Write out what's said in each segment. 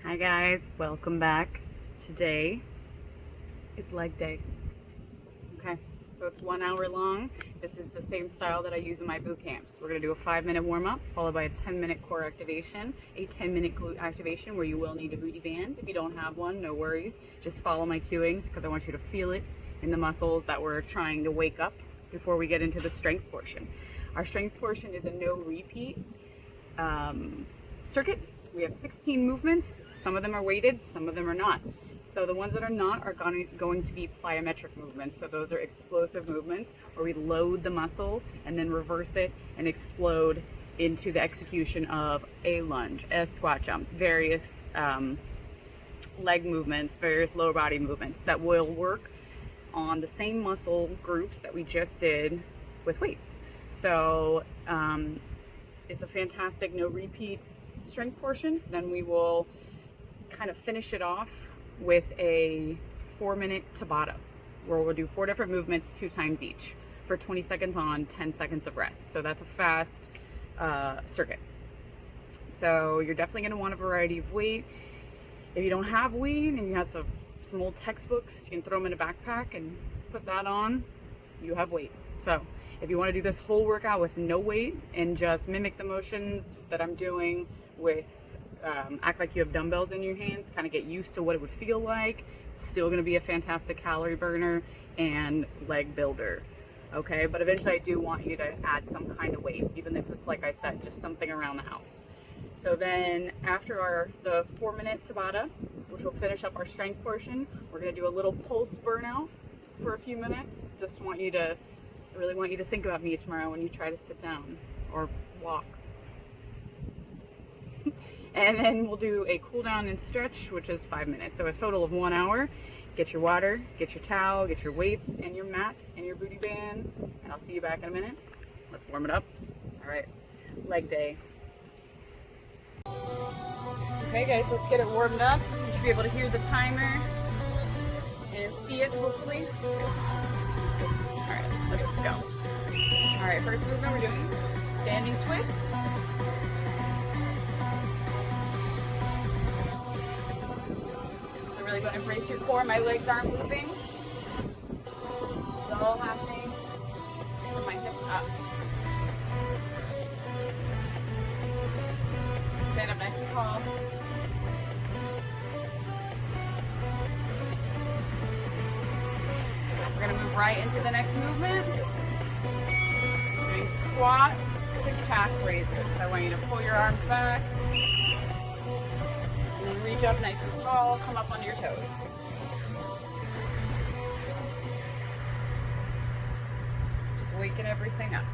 Hi guys, welcome back. Today is leg day. Okay, so it's 1 hour long. This is the same style that I use in my boot camps. We're gonna do a 5-minute warm up followed by a 10-minute core activation, a 10-minute glute activation where you will need a booty band. If you don't have one, no worries. Just follow my cueings because I want you to feel it in the muscles that we're trying to wake up before we get into the strength portion. Our strength portion is a no repeat circuit. We have 16 movements. Some of them are weighted, some of them are not. So the ones that are not are going to be plyometric movements. So those are explosive movements where we load the muscle and then reverse it and explode into the execution of a lunge, a squat jump, various leg movements, various lower body movements that will work on the same muscle groups that we just did with weights. So it's a fantastic no repeat strength portion. Then we will kind of finish it off with a 4-minute tabata where we'll do 4 different movements 2 times each for 20 seconds on, 10 seconds of rest. So that's a fast circuit. So you're definitely going to want a variety of weight. If you don't have weight and you have some old textbooks, you can throw them in a backpack and put that on. You have weight. So if you want to do this whole workout with no weight and just mimic the motions that I'm doing with act like you have dumbbells in your hands, kind of get used to what it would feel like, it's still going to be a fantastic calorie burner and leg builder. Okay, but eventually I do want you to add some kind of weight, even if it's, like I said, just something around the house. So then after the 4-minute tabata, which will finish up our strength portion, we're going to do a little pulse burnout for a few minutes. I really want you to think about me tomorrow when you try to sit down or walk. And then we'll do a cool down and stretch, which is 5 minutes. So a total of 1 hour. Get your water, get your towel, get your weights and your mat and your booty band. And I'll see you back in a minute. Let's warm it up. All right, leg day. Okay guys, let's get it warmed up. You should be able to hear the timer and see it hopefully. All right, let's go. All right, first movement we're doing standing twist. Really going to embrace your core. My legs aren't moving. It's all happening from my hips up. Stand up nice and tall. We're going to move right into the next movement. We're doing squats to calf raises. So I want you to pull your arms back. Reach up nice and tall, come up onto your toes. Just waking everything up.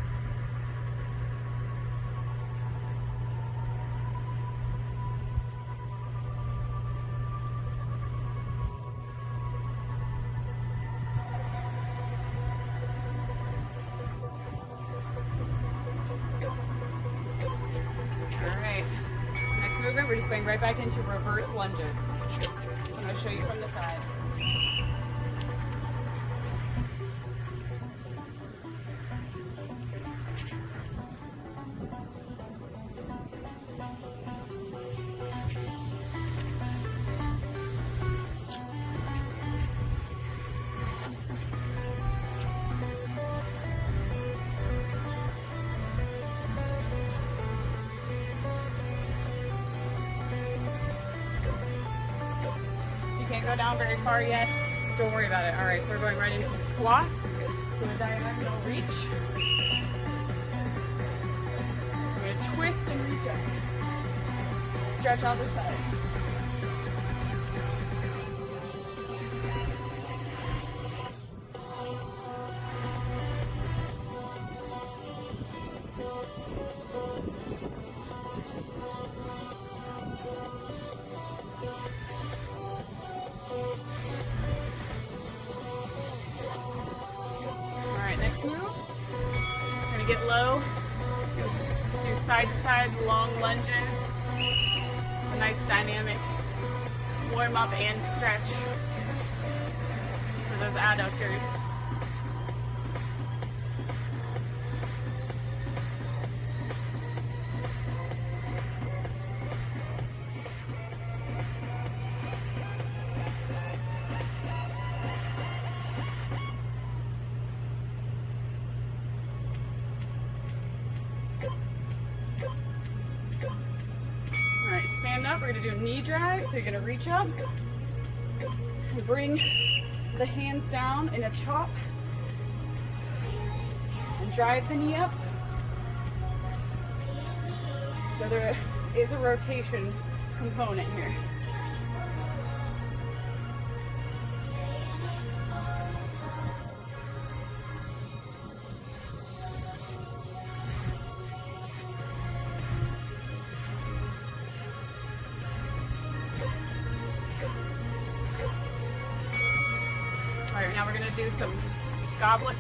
We're just going right back into reverse lunges. I'm going to show you from the side. Can't go down very far yet. Don't worry about it. All right, so we're going right into squats. Do a diagonal reach. We're going to twist and reach up. Stretch on the side. Next move, we're going to get low, do side to side long lunges, a nice dynamic warm up and stretch for those adductors. we're gonna do knee drive. So you're gonna reach up and bring the hands down in a chop and drive the knee up. So there is a rotation component here. All right, now we're gonna do some goblet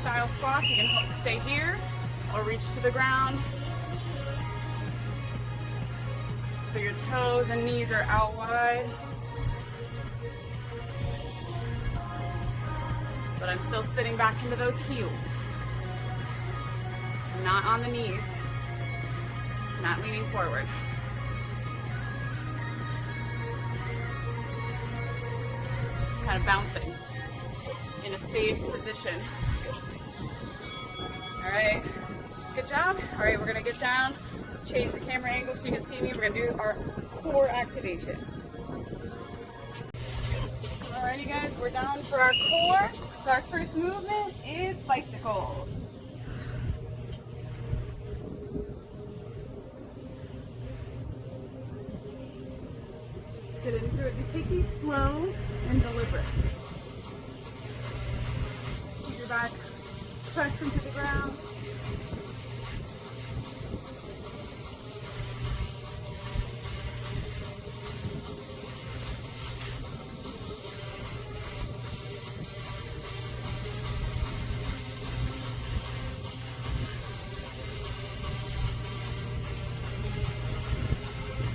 style squats. You can stay here or reach to the ground. So your toes and knees are out wide. But I'm still sitting back into those heels. I'm not on the knees. Not leaning forward. Just kind of bouncing in a safe position. All right, good job. All right, we're gonna get down. Change the camera angle so you can see me. We're gonna do our core activation. Alrighty guys, we're down for our core. So our first movement is bicycles. Get into it. Be taking slow and deliberate. Keep your back pressed into the ground.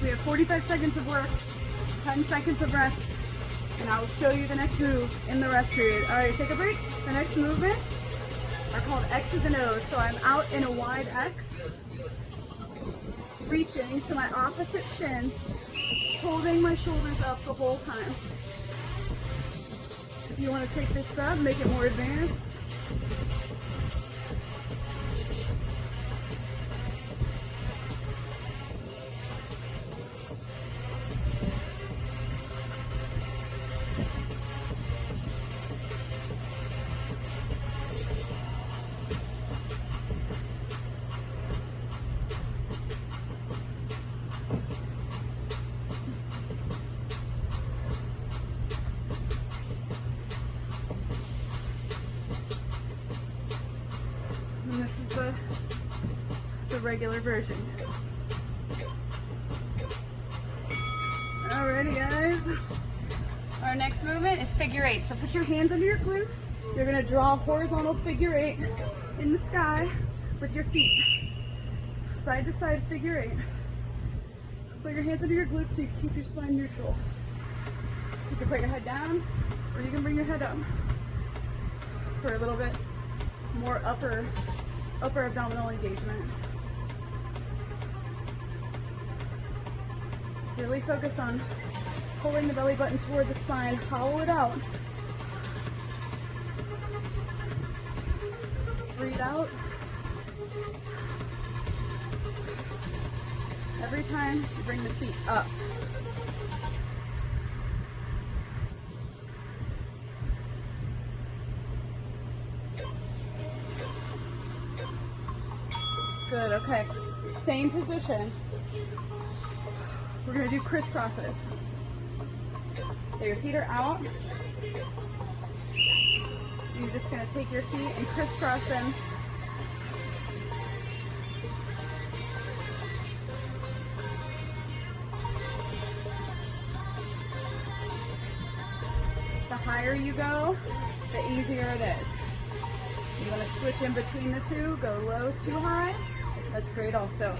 We have 45 seconds of work, 10 seconds of rest, and I will show you the next move in the rest period. All right, take a break. The next movement are called X's and O's. So I'm out in a wide X, reaching to my opposite shin, holding my shoulders up the whole time. If you want to take this up, make it more advanced. And this is the regular version. Alrighty guys. Our next movement is figure eight. So put your hands under your glutes. You're gonna draw a horizontal figure eight in the sky with your feet. Side to side figure eight. Put your hands under your glutes so you can keep your spine neutral. You can put your head down or you can bring your head up for a little bit more upper abdominal engagement. Really focus on pulling the belly button toward the spine, hollow it out. Breathe out. Every time you bring the feet up. Good, okay. Same position. We're gonna do crisscrosses. So your feet are out. You're just gonna take your feet and crisscross them. The higher you go, the easier it is. You wanna switch in between the two, go low to high. That's great also.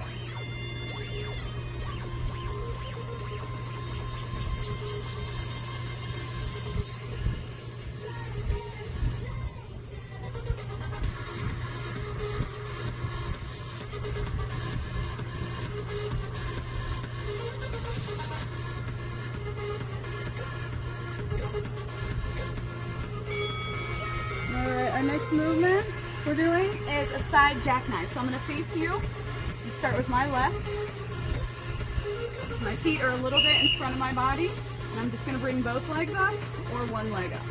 Alright, our next movement we're doing is a side jackknife. So I'm going to face you. You start with my left. My feet are a little bit in front of my body, and I'm just gonna bring both legs up or one leg up.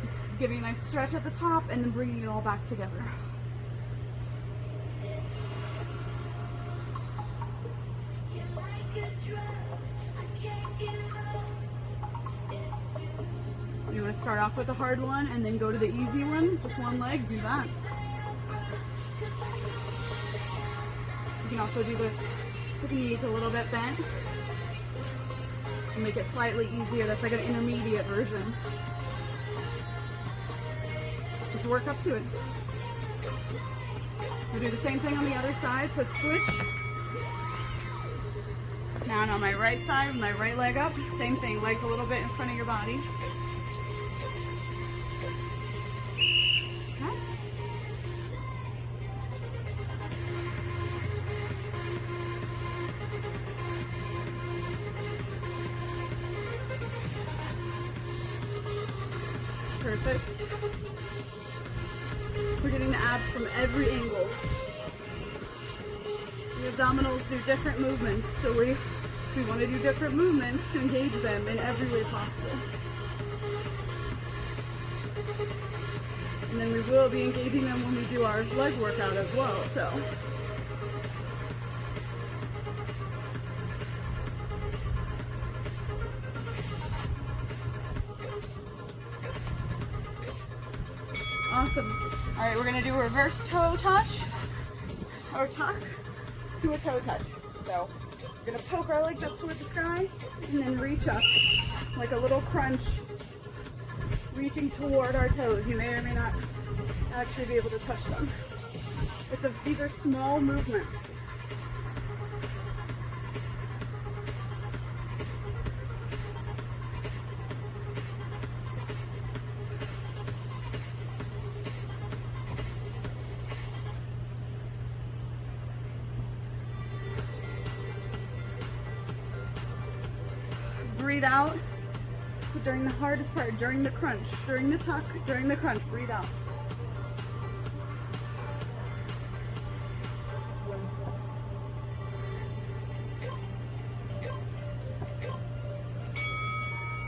Just giving a nice stretch at the top and then bringing it all back together. You want to start off with a hard one and then go to the easy one, just one leg, do that. You can also do this with the knees a little bit bent and make it slightly easier. That's like an intermediate version. Just work up to it. We'll do the same thing on the other side, so switch. Now on my right side, with my right leg up, same thing, legs a little bit in front of your body. Okay. Perfect. We're getting the abs from every angle. The abdominals do different movements, so we want to do different movements to engage them in every way possible. And then we will be engaging them when we do our leg workout as well, so. Awesome. All right, we're gonna do a reverse toe touch, or tuck to a toe touch. So we're gonna poke our legs up toward the sky and then reach up like a little crunch, reaching toward our toes. You may or may not actually be able to touch them. These are small movements. Breathe out during the hardest part, during the crunch, during the tuck, during the crunch. Breathe out.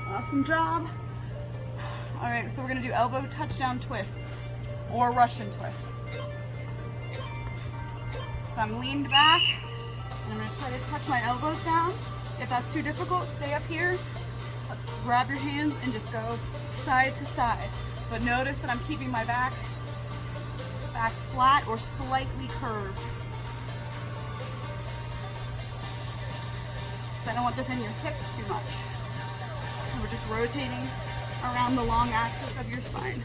Awesome job. All right, so we're gonna do elbow touchdown twists or Russian twists. So I'm leaned back and I'm gonna try to touch my elbows down. If that's too difficult, stay up here, grab your hands and just go side to side. But notice that I'm keeping my back flat or slightly curved. So I don't want this in your hips too much. And we're just rotating around the long axis of your spine.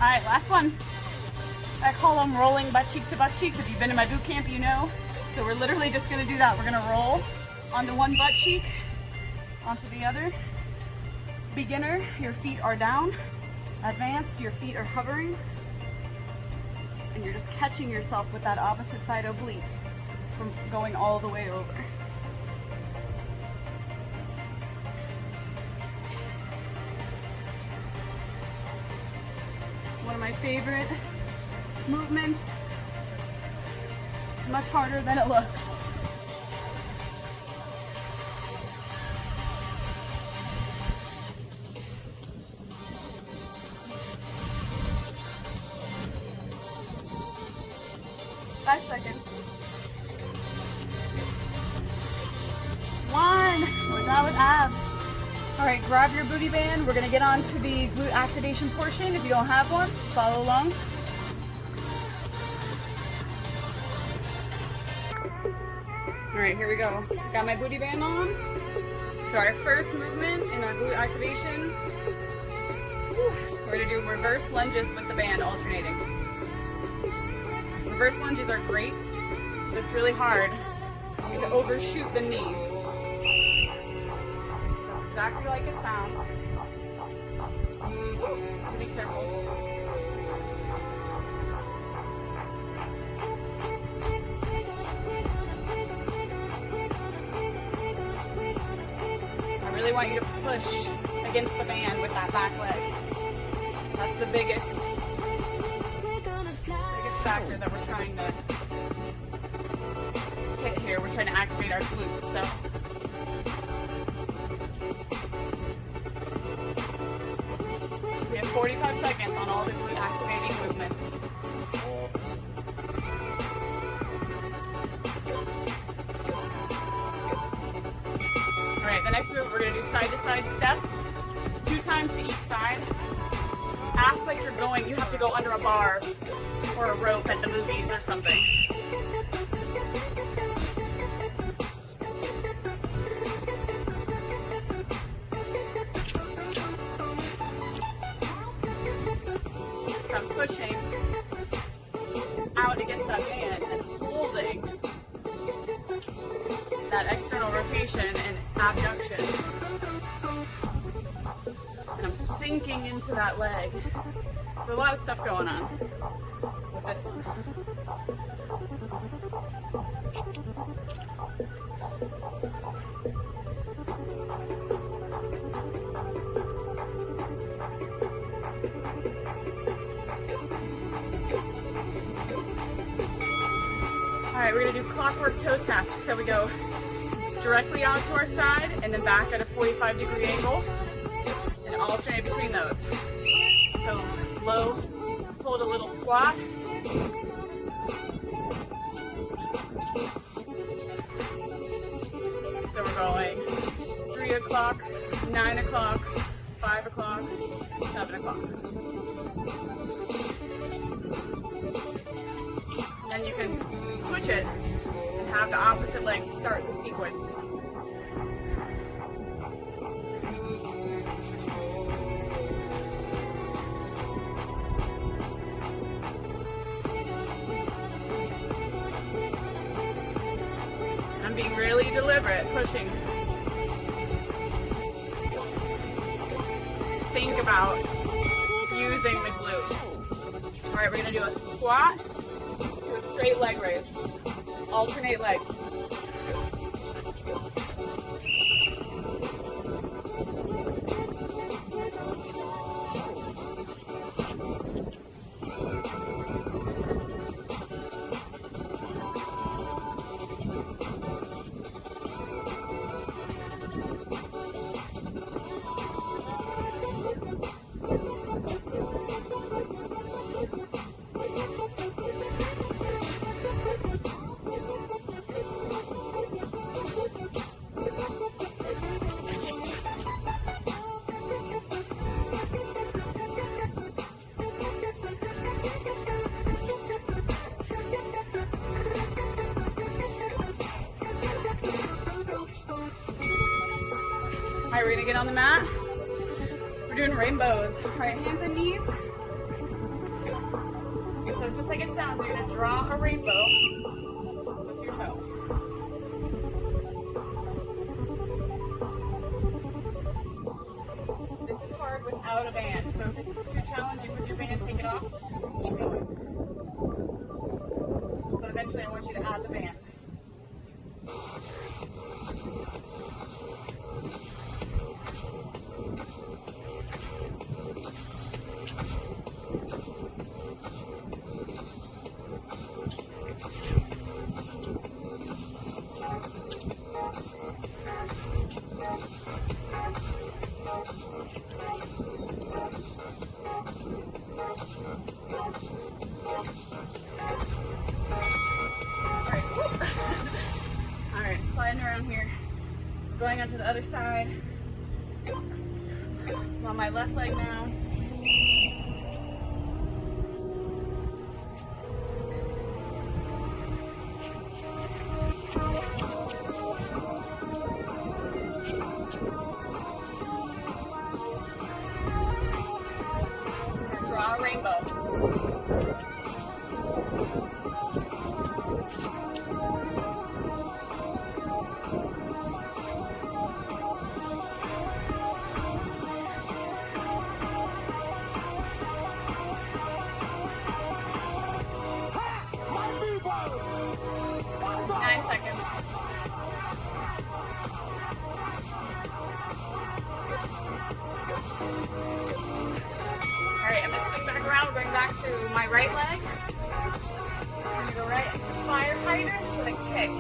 All right, last one. I call them rolling butt cheek to butt cheeks. If you've been in my boot camp, you know. So we're literally just gonna do that. We're gonna roll onto one butt cheek, onto the other. Beginner, your feet are down. Advanced, your feet are hovering. And you're just catching yourself with that opposite side oblique from going all the way over. One of my favorite movements. It's much harder than it looks. Five seconds. One. We're done with abs. All right, grab your booty band. We're gonna get on to the glute activation portion. If you don't have one, follow along. All right, here we go. Got my booty band on. So our first movement in our glute activation, we're gonna do reverse lunges with the band alternating. Reverse lunges are great, but it's really hard to overshoot the knee. Exactly like it sounds. Careful. I really want you to push against the band with that back leg. That's the biggest factor that we're trying to hit here. We're trying to activate our glutes. So we have 45 seconds on all the glute activating movements. All right, the next move, we're going to do side-to-side steps, 2 times to each side. Act like you're going, you have to go under a bar or a rope at the movies or something. So I'm pushing out against that band and holding that external rotation and abduction. And I'm sinking into that leg. There's a lot of stuff going on with this one. All right, we're gonna do clockwork toe taps. So we go directly onto our side and then back at a 45-degree angle and alternate between those. So low, hold a little squat. So we're going 3 o'clock, 9 o'clock, 5 o'clock, 7 o'clock. Then you can switch it and have the opposite leg start the sequence. I'm being really deliberate, pushing. Think about using the glute. All right, we're gonna do a squat to a straight leg raise. Alternate legs. Alright, we're gonna get on the mat. We're doing rainbows. Right, hands and knees. So it's just like it sounds. You're gonna draw a rainbow with your toe. This is hard without a band. So if this is too challenging with your band, take it off. Keep going. But eventually I want you to add the band. Alright, sliding around here. Going onto the other side. I'm on my left leg now. Draw a rainbow. seconds. Alright, I'm going to swing back around. We're going back to my right leg. I'm going to go right into fire hydrants with a kick.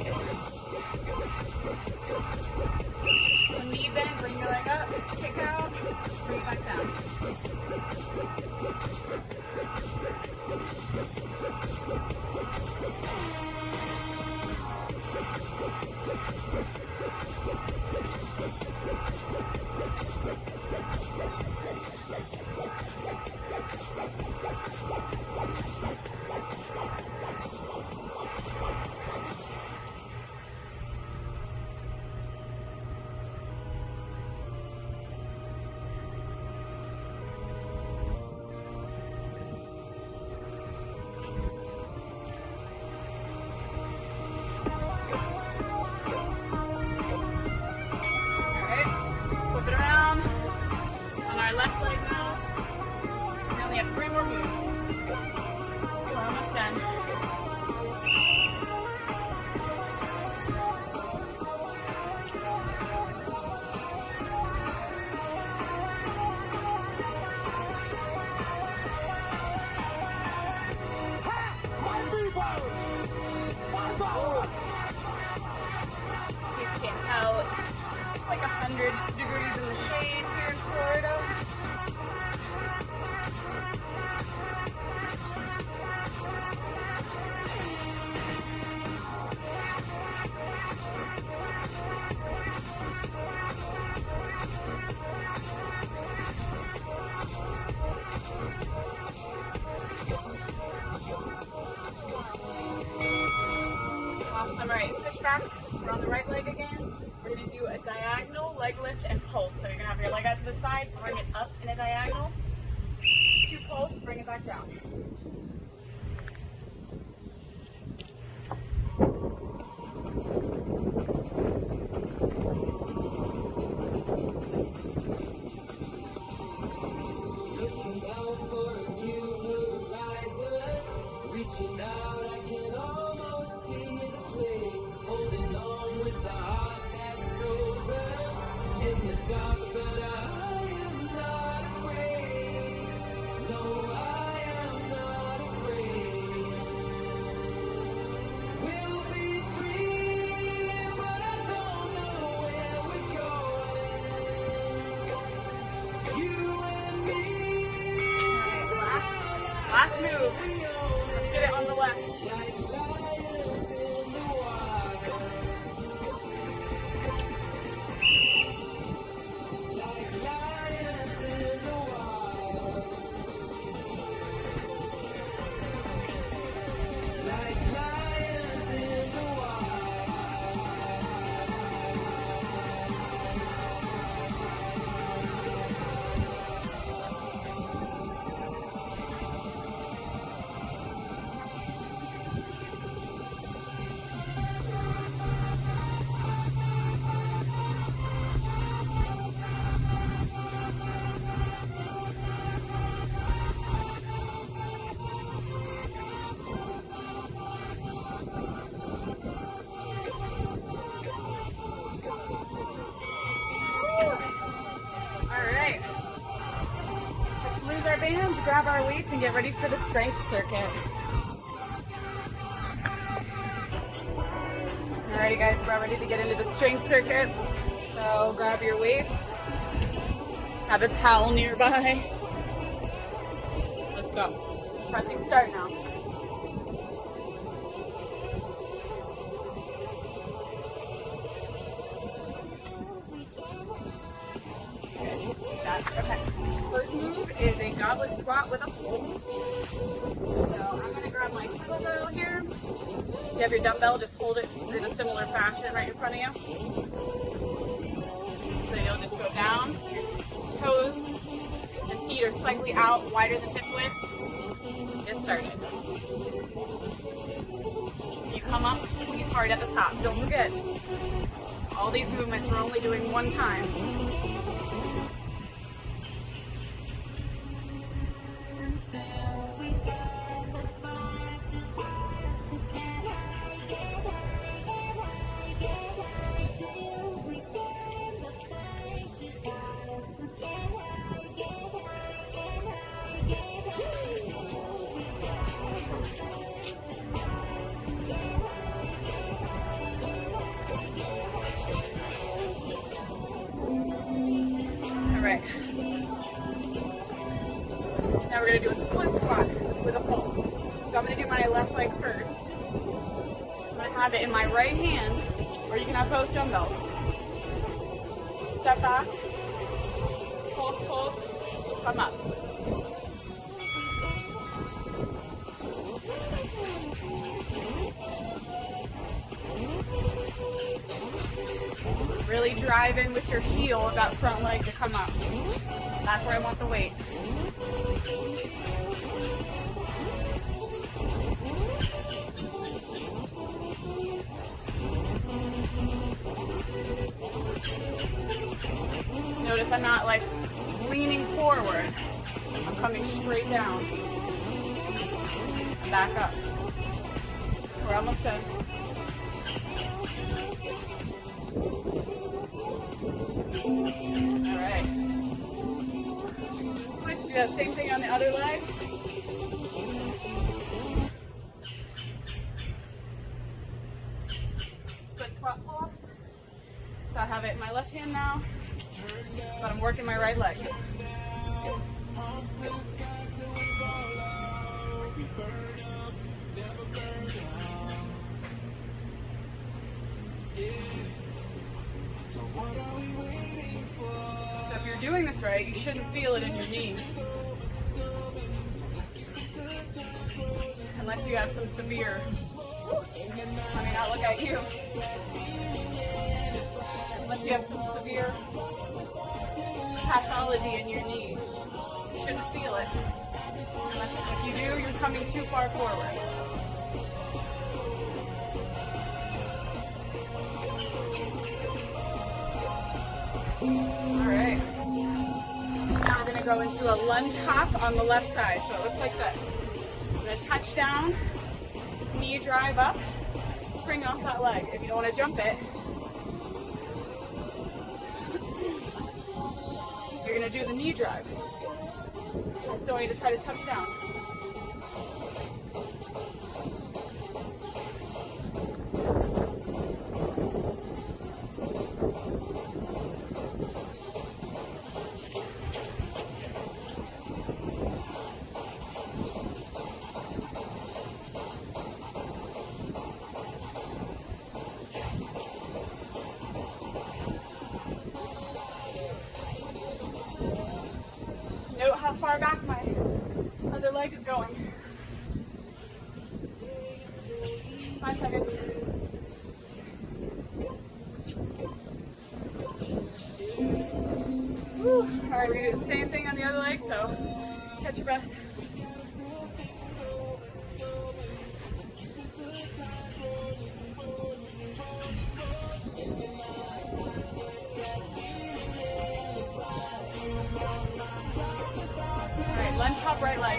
So knee bend, bring your leg up, kick out, bring it back down. Left leg now. We only have 3 more moves. We're almost done. In case you can't tell, it's like 100 degrees in the shade here in Florida. Awesome. Alright, switch back. We're on the right leg again. We're going to do a diagonal leg lift and pulse. So you're going to have your leg out to the side, bring it up in a diagonal. 2 pulse, bring it back down. Last move. Let's get it on the left. Our bands, grab our weights, and get ready for the strength circuit. Alrighty guys, we're ready to get into the strength circuit. So grab your weights, have a towel nearby. Let's go. Pressing start now. Okay. First move is a goblet squat with a hold. So I'm going to grab my kettlebell here. If you have your dumbbell, just hold it in a similar fashion right in front of you. So you'll just go down. Toes and feet are slightly out, wider than hip width. Get started. You come up, squeeze hard at the top. Don't forget, all these movements we're only doing one time. Now we're gonna do a split squat with a pull. So I'm gonna do my left leg first. I'm gonna have it in my right hand, or you can have both dumbbells. Step back, pulse, pulse, come up. Really drive in with your heel of that front leg to come up. That's where I want the weight. Notice I'm not like leaning forward. I'm coming straight down. And back up. We're almost done. Alright. Switch, do that same thing on the other leg. Split squat pulse. So I have it in my left hand now, but I'm working my right leg. So if you're doing this right, you shouldn't feel it in your knee. Unless you have some severe, let me not look at you. Unless you have some severe pathology in your knee. You shouldn't feel it. Unless if you do, you're coming too far forward. Alright. Now we're going to go into a lunge hop on the left side. So it looks like this. I'm going to touch down, knee drive up, spring off that leg. If you don't want to jump it, you're going to do the knee drive. I still want you to try to touch down. Note how far back my other leg is going. 5 seconds. Whew. Alright, we're going to do the same thing on the other leg, so catch your breath. Alright, lunge hop right leg.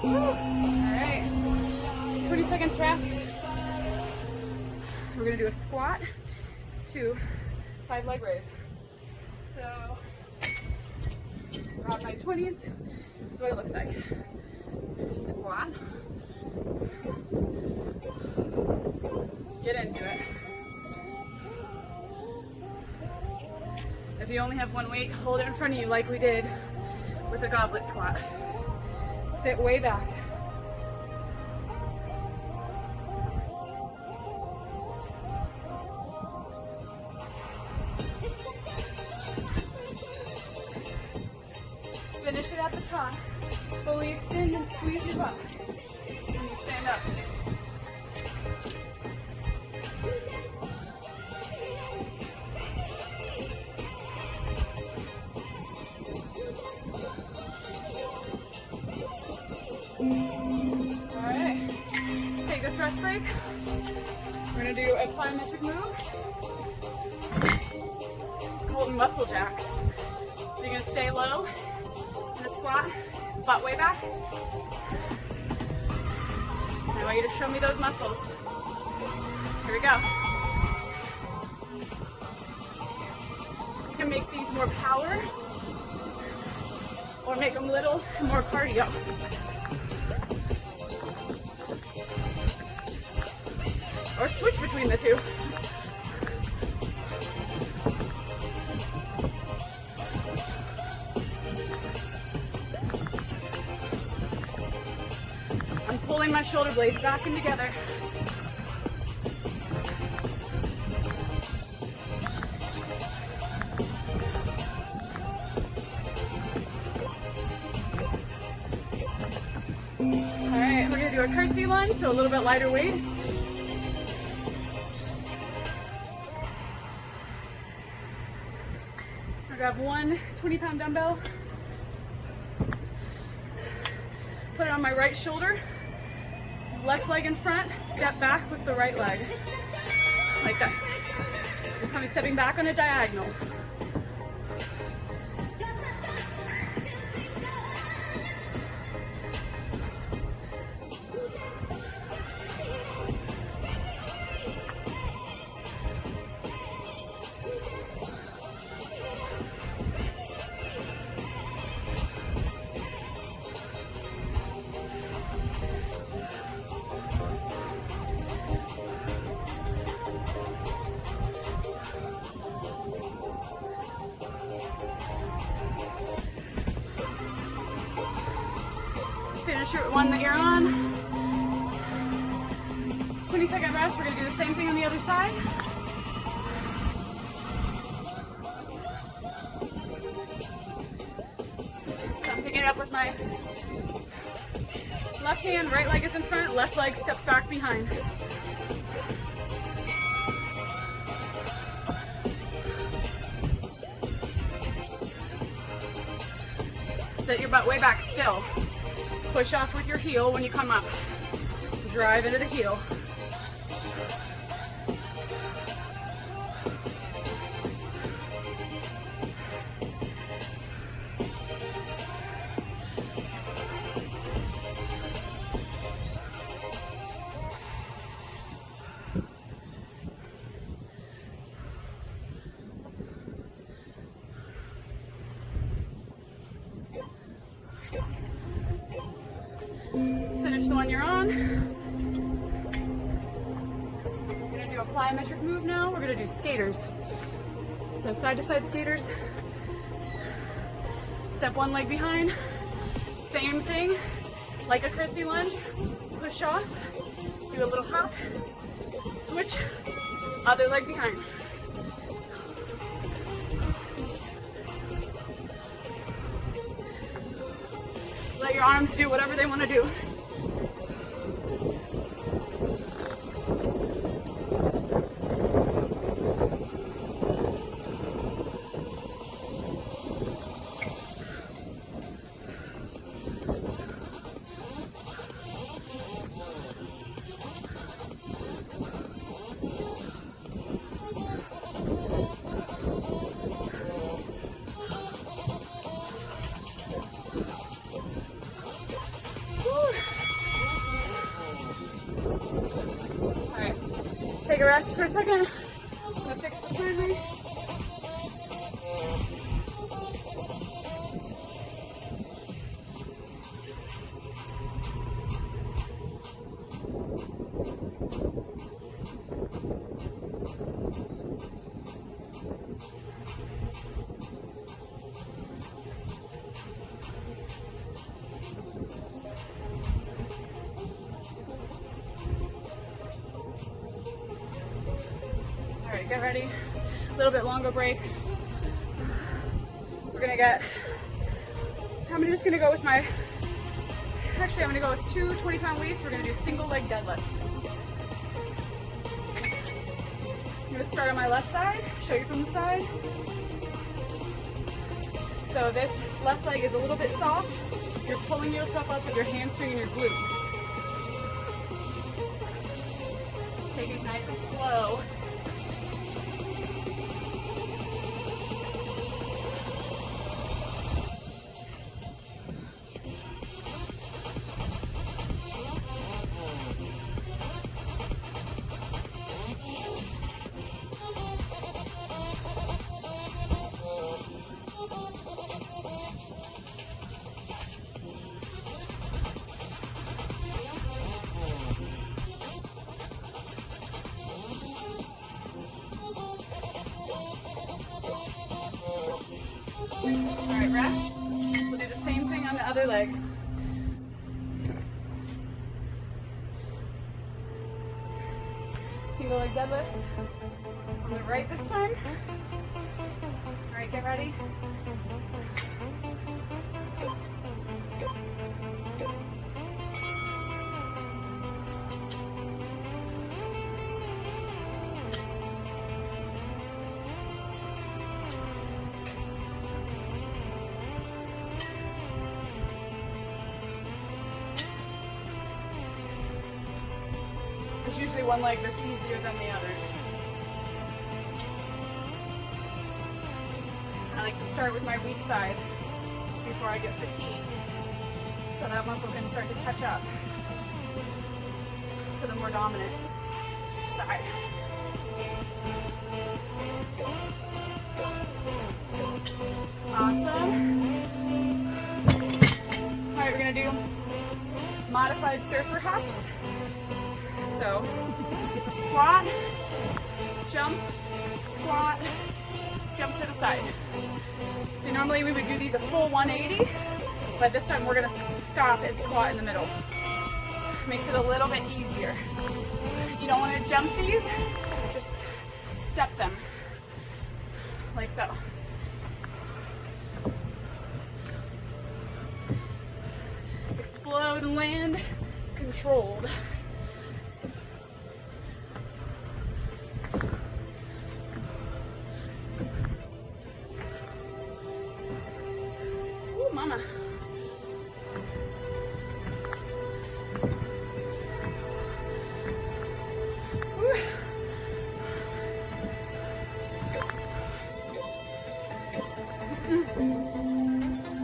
Alright, 20 seconds rest. We're going to do a squat to side leg raise. So, grab my 20s. This is what it looks like. Squat. Get into it. If you only have one weight, hold it in front of you like we did with a goblet squat. Sit way back. Finish it at the top. Fully extend and squeeze your butt. And you stand up. Alright, take this rest break. We're gonna do a plyometric move called muscle jacks. So you're gonna stay low in a squat, butt way back. I want you to show me those muscles. Here we go. You can make these more power or make them a little more cardio. Or switch between the two. I'm pulling my shoulder blades back in together. All right, we're gonna do a curtsy lunge, so a little bit lighter weight. I grab one 20-pound dumbbell, put it on my right shoulder, left leg in front, step back with the right leg, like this. You're coming, stepping back on a diagonal. Finish your one that you're on. 20-second rest. We're going to do the same thing on the other side. So I'm picking it up with my left hand, right leg is in front, left leg steps back behind. Set your butt way back still. Push off with your heel when you come up. Drive into the heel. Finish the one you're on. We're going to do a plyometric move now. We're going to do skaters. So side to side skaters. Step one leg behind. Same thing, like a curtsy lunge. Push off. Do a little hop. Switch. Other leg behind. Let your arms do whatever they want to do. Take a rest for a second. I'm gonna fix the timer. Alright, get ready. A little bit longer break. We're gonna get, I'm just gonna go with my, actually I'm gonna go with two 20-pound weights. We're gonna do single leg deadlifts. I'm gonna start on my left side, show you from the side. So this left leg is a little bit soft. You're pulling yourself up with your hamstring and your glute. Take it nice and slow. Alright, rest. We'll do the same thing on the other leg. Single leg deadlift. On the right this time. Alright, get ready. There's usually one leg that's easier than the other. I like to start with my weak side before I get fatigued, so that muscle can start to catch up to the more dominant side. Awesome. Alright, we're going to do modified surfer hops. So, squat, jump, squat, jump to the side. So normally we would do these a full 180, but this time we're going to stop and squat in the middle. Makes it a little bit easier. You don't want to jump these, just step them, like so. Explode and land, controlled. Mama.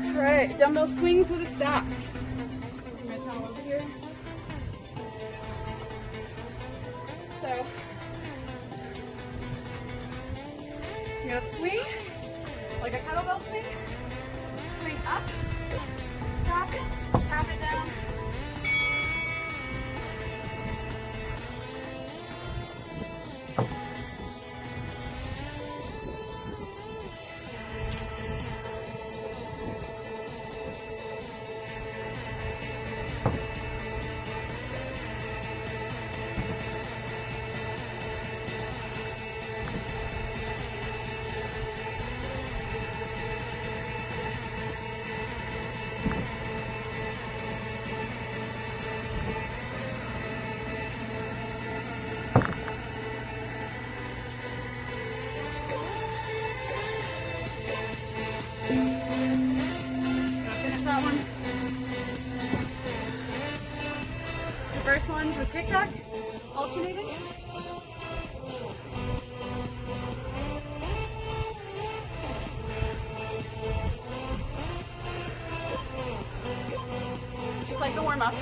All right, dumbbell swings with a stop. Bring my towel over here. So I'm gonna swing like a kettlebell swing. Swing up, stop, tap it down. Reverse lunge with kickback, alternating. Just like the warm-up.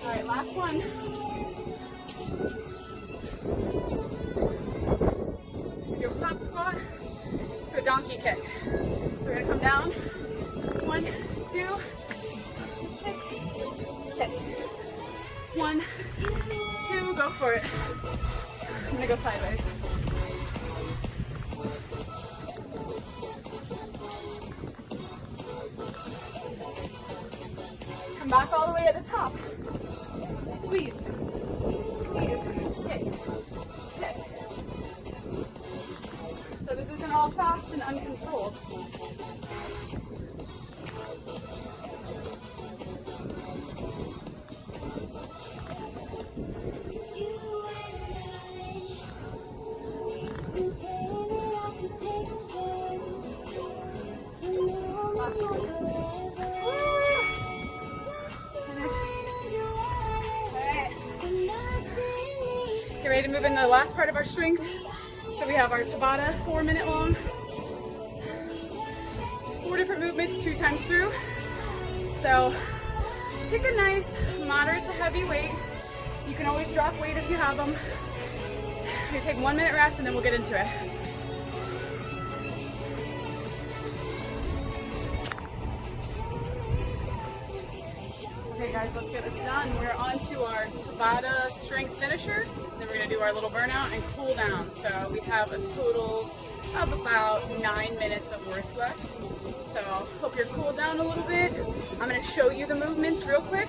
Alright, last one. Do a pop squat to a donkey kick. So we're going to come down. 1, 2, kick, kick. 1, 2, go for it. I'm going to go sideways. back all the way at the top. Squeeze, squeeze, kick, kick. So this isn't all fast and uncontrolled. Get ready to move in the last part of our strength. So we have our tabata, 4-minute long. 4 different movements, 2 times through. So pick a nice moderate to heavy weight. You can always drop weight if you have them. We take 1 minute rest and then we'll get into it. Okay guys, let's get this done. We're on to our tabata strength finisher. Then we're gonna do our little burnout and cool down. So we have a total of about 9 minutes of work left. So hope you're cooled down a little bit. I'm gonna show you the movements real quick.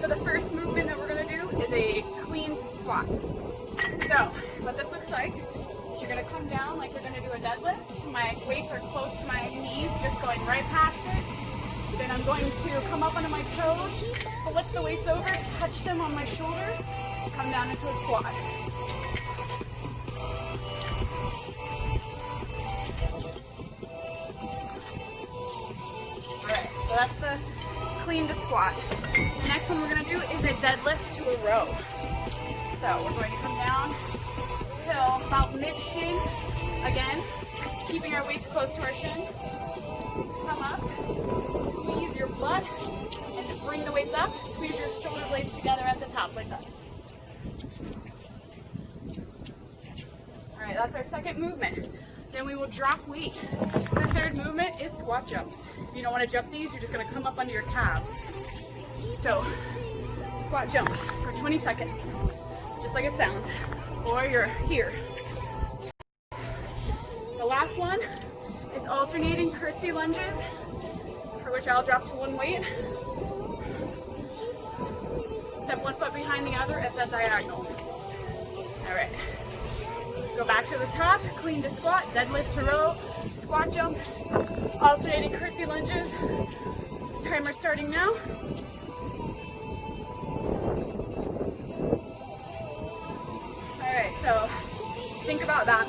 So the first movement that we're gonna do is a clean squat. So what this looks like, you're gonna come down like we're gonna do a deadlift. My weights are close to my knees, just going right past it. Then I'm going to come up onto my toes, flip the weights over, touch them on my shoulder, come down into a squat. Alright, so that's the clean to squat. The next one we're going to do is a deadlift to a row. So we're going to come down till about mid-shin, again, keeping our weights close to our shin. Come up, squeeze your butt, and to bring the weights up, squeeze your shoulder blades together at the top like that. Alright, that's our second movement. Then we will drop weight. The third movement is squat jumps. If you don't want to jump these, you're just going to come up under your calves. So, squat jump for 20 seconds, just like it sounds. Or you're here. The last one is alternating curtsy lunges, for which I'll drop to one weight. Step one foot behind the other at that diagonal. Alright. Go back to the top, clean to squat, deadlift to row, squat jump, alternating curtsy lunges. Timer starting now. Alright, so think about that.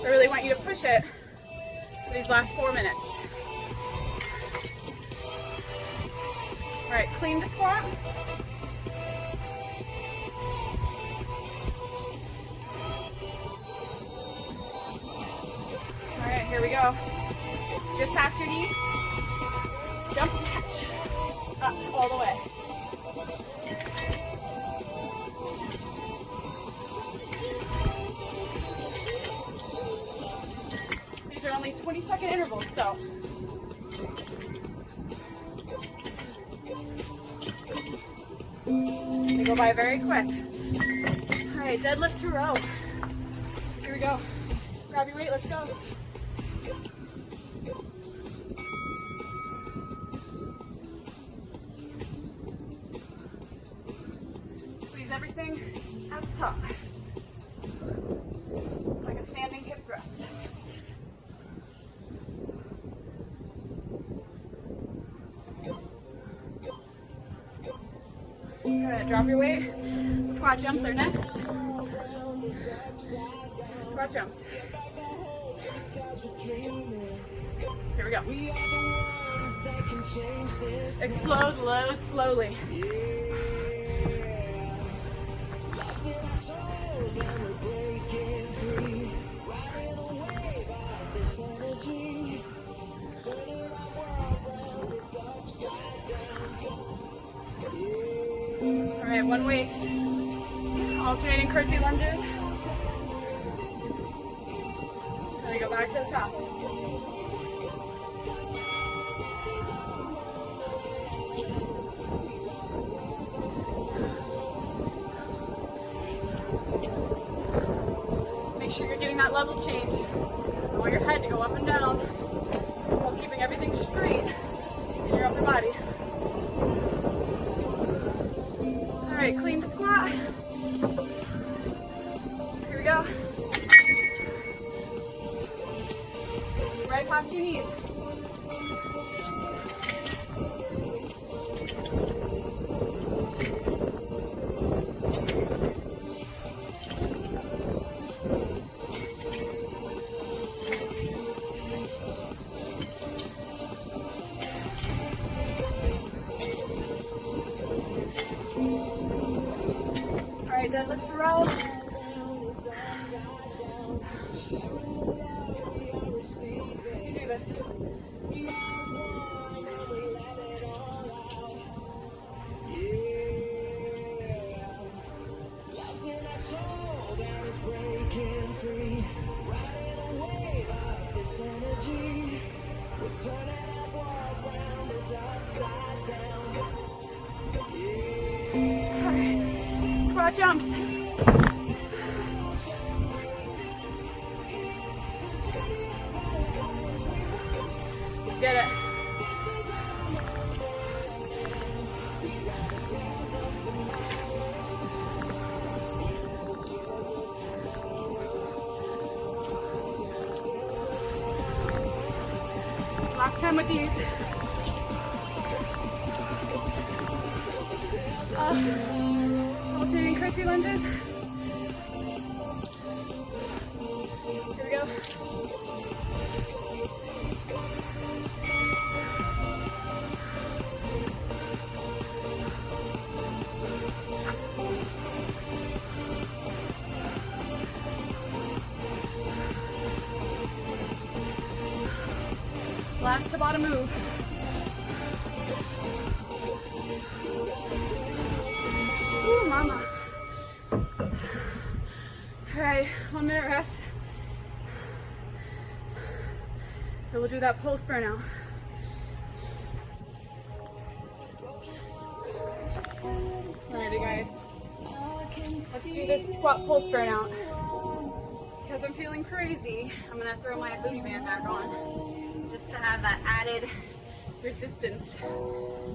I really want you to push it for these last 4 minutes. All right, clean to squat. All right, here we go. Just past your knees. Jump, catch. Up, all the way. They're only 20-second intervals, so they go by very quick. All right, deadlift to row. Here we go. Grab your weight, let's go. Squeeze everything at the top. Like a standing hip thrust. Good. Drop your weight. Squat jumps are next. Squat jumps. Here we go. Explode low slowly. All right, one weight. Alternating curtsy lunges. Then we go back to the top. Make sure you're getting that level change. I want your head to go up and down while keeping everything straight in your upper body. last two knees. All right, deadlift row. You do this. Squat jumps. Get it. Last time with these. Alternating curtsy lunges. Here we go. Last tabata move. Ooh, mama. All right, 1 minute rest. So we'll do that pulse burnout. Alrighty guys, let's do this squat pulse burnout. Because I'm feeling crazy, I'm gonna throw my booty band back on just to have that added resistance.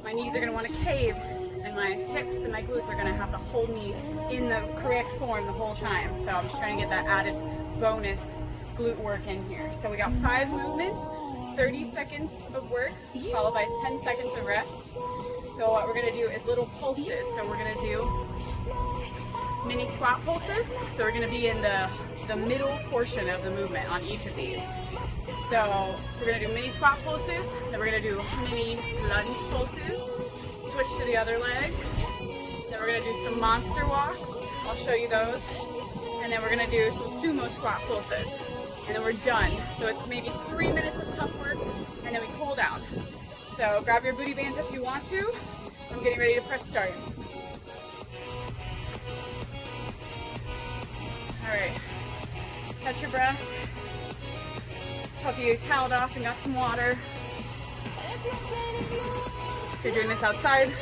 My knees are gonna want to cave, and my hips and my glutes are gonna have to hold me in the correct form the whole time. So I'm just trying to get that added bonus glute work in here. So we got 5 movements, 30 seconds of work, followed by 10 seconds of rest. So what we're gonna do is little pulses. So we're gonna do mini squat pulses. So we're gonna be in the middle portion of the movement on each of these. So we're gonna do mini squat pulses, then we're gonna do mini lunge pulses, switch to the other leg, then we're gonna do some monster walks, I'll show you those, and then we're gonna do some sumo squat pulses, and then we're done. So it's maybe 3 minutes of tough work, and then we cool down. So grab your booty bands if you want to. I'm getting ready to press start. All right, catch your breath. Hope you toweled off and got some water. If you're doing this outside,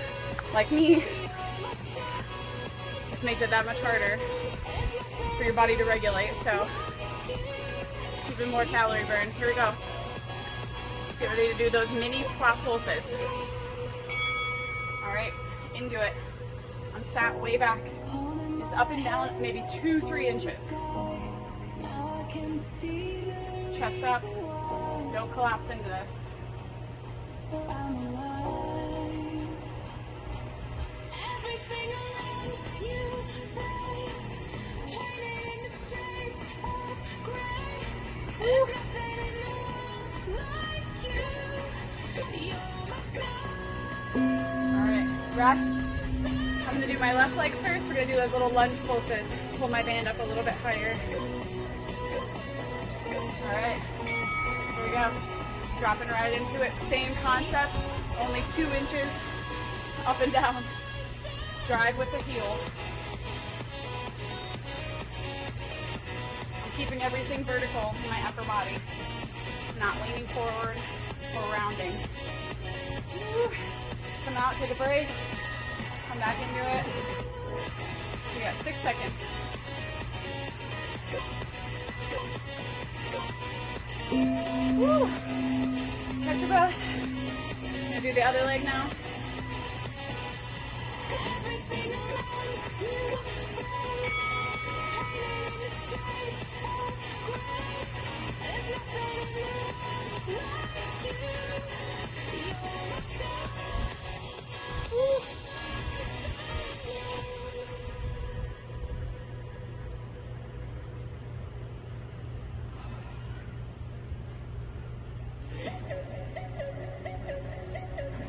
like me, just makes it that much harder for your body to regulate. So even more calorie burn. Here we go. Get ready to do those mini squat pulses. All right, into it. I'm sat way back. Just up and down, maybe 2-3 inches. Chest up. Don't collapse into this. Alright, rest. I'm going to do my left leg first. We're going to do those little lunge pulses. Pull my band up a little bit higher. Alright, here we go. Dropping right into it. Same concept, only 2 inches up and down. Drive with the heel. I'm keeping everything vertical in my upper body. Not leaning forward or rounding. Come out, take a break. Come back into it. We got 6 seconds. Woo. Catch your breath. I'm gonna do the other leg now.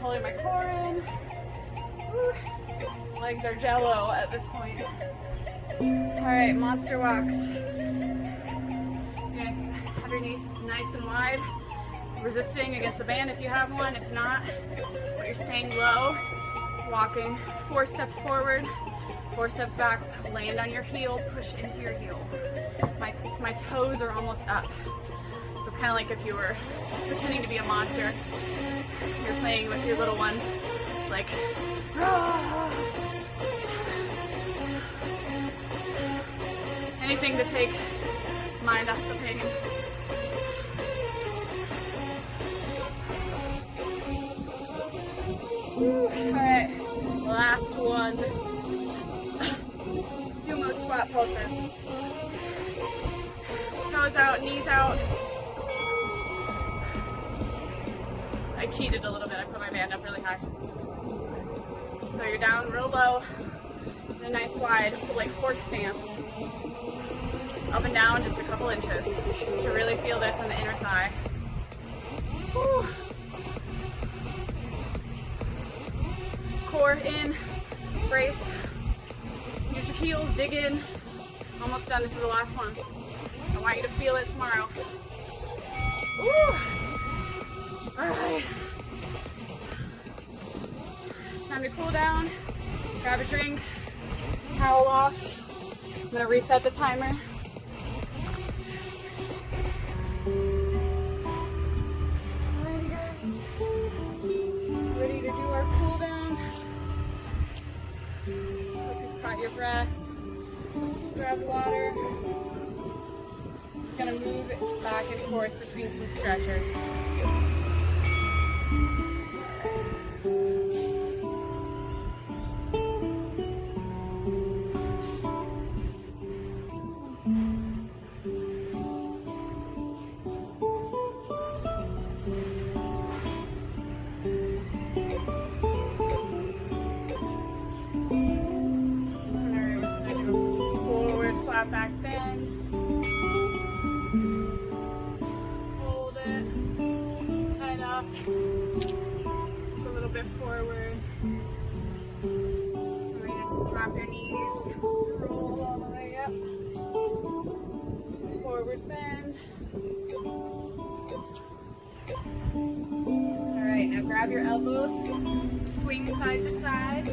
Pulling my core in. Woo. Legs are jello at this point. Alright, monster walks. You're gonna have your knees nice and wide. Resisting against the band if you have one. If not, but you're staying low. Walking 4 steps forward, 4 steps back. Land on your heel, push into your heel. My toes are almost up. So kind of like if you were pretending to be a monster. You're playing with your little one. Like, anything to take mind off the pain. Alright, last one. Sumo squat pulses. Toes out, knees out. I cheated a little bit, I put my band up really high. So you're down real low, in a nice wide, like horse stance. Up and down just a couple inches to really feel this in the inner thigh. Whew. Core in, brace. Use your heels, dig in. Almost done, this is the last one. I want you to feel it tomorrow. Woo. All right. Time to cool down. Grab a drink, towel off. I'm gonna reset the timer. Alrighty guys, ready to do our cool down. Hope you've caught your breath. Grab water. Just gonna move it back and forth between some stretchers. Back bend, hold it, head up, a little bit forward, drop your knees, roll all the way up, forward bend. Alright, now grab your elbows, swing side to side,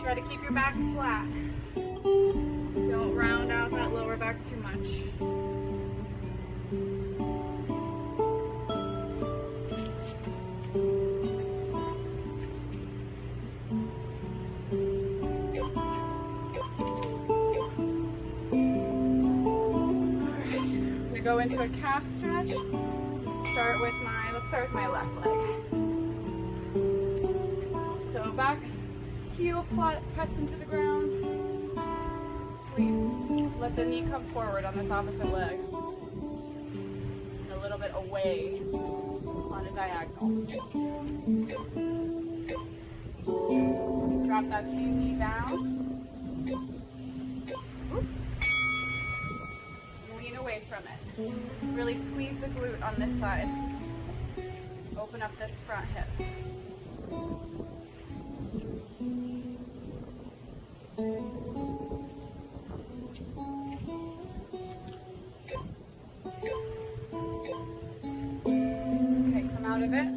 try to keep your back flat. Don't round out that lower back too much. Alright, I'm going to go into a calf stretch. Let's start with my left leg. So back heel flat, press into the ground. Let the knee come forward on this opposite leg. And a little bit away on a diagonal. Drop that same knee down. Oop. Lean away from it. Really squeeze the glute on this side. Open up this front hip. Okay, come out of it.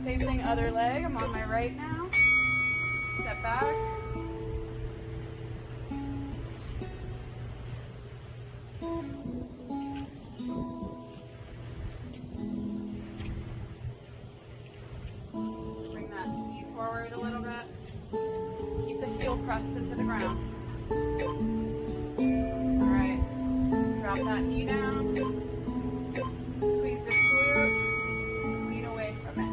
Same thing, other leg. I'm on my right now. Step back. Bring that knee forward a little bit. Keep the heel pressed into the ground. Alright, drop that knee down. Squeeze this glute. Lean away from it.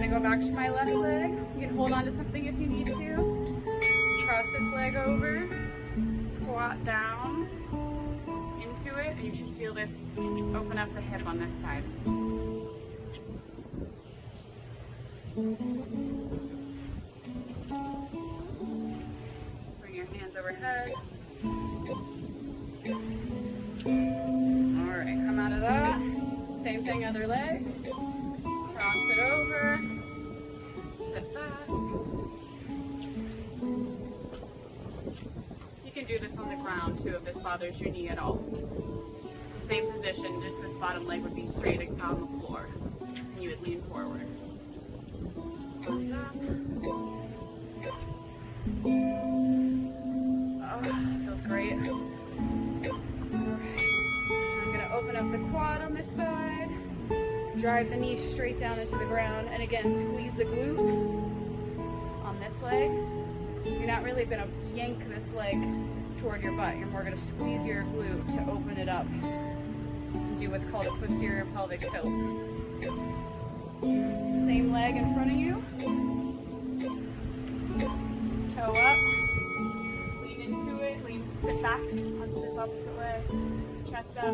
Go back to my left leg. You can hold on to something if you need to. Cross this leg over. Squeeze squat down into it, and you should feel this open up the hip on this side. Bring your hands overhead. Alright, come out of that. Same thing, other leg. Cross it over. Sit back. You can do this on the ground too if this bothers your knee at all. Same position, just this bottom leg would be straight on the floor. And you would lean forward. Thumbs up. Oh, feels great. Alright. I'm going to open up the quad on this side. Drive the knee straight down into the ground. And again, squeeze the glute on this leg. You're not really going to yank this leg toward your butt. You're more going to squeeze your glute to open it up and do what's called a posterior pelvic tilt. Same leg in front of you. Toe up. Lean into it. Sit back onto this opposite leg. Chest up.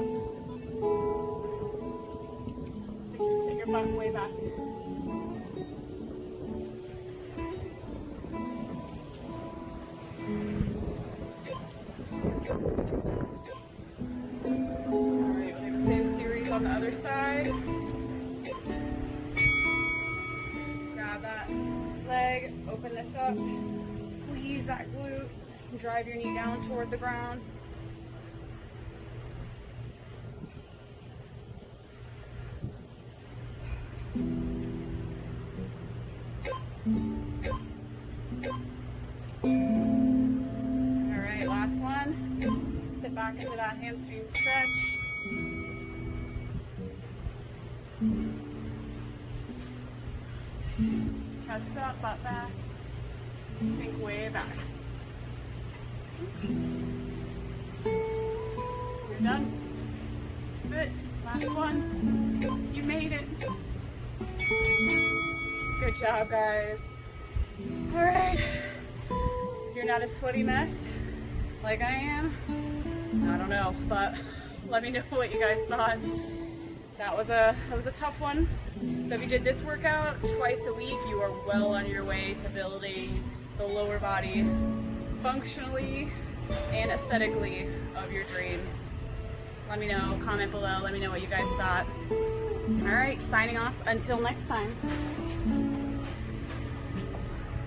Sit your butt way back. Alright, we'll do the same series on the other side. Grab that leg, open this up, squeeze that glute, and drive your knee down toward the ground. Alright, last one. Sit back into that hamstring stretch. Chest up, butt back. Sink way back. You're done. That's it. Last one. You made it. Good job, guys. Alright. If you're not a sweaty mess like I am, I don't know, but let me know what you guys thought. That was a tough one. So if you did this workout twice a week, you are well on your way to building the lower body functionally and aesthetically of your dreams. Let me know, comment below, let me know what you guys thought. Alright, signing off until next time.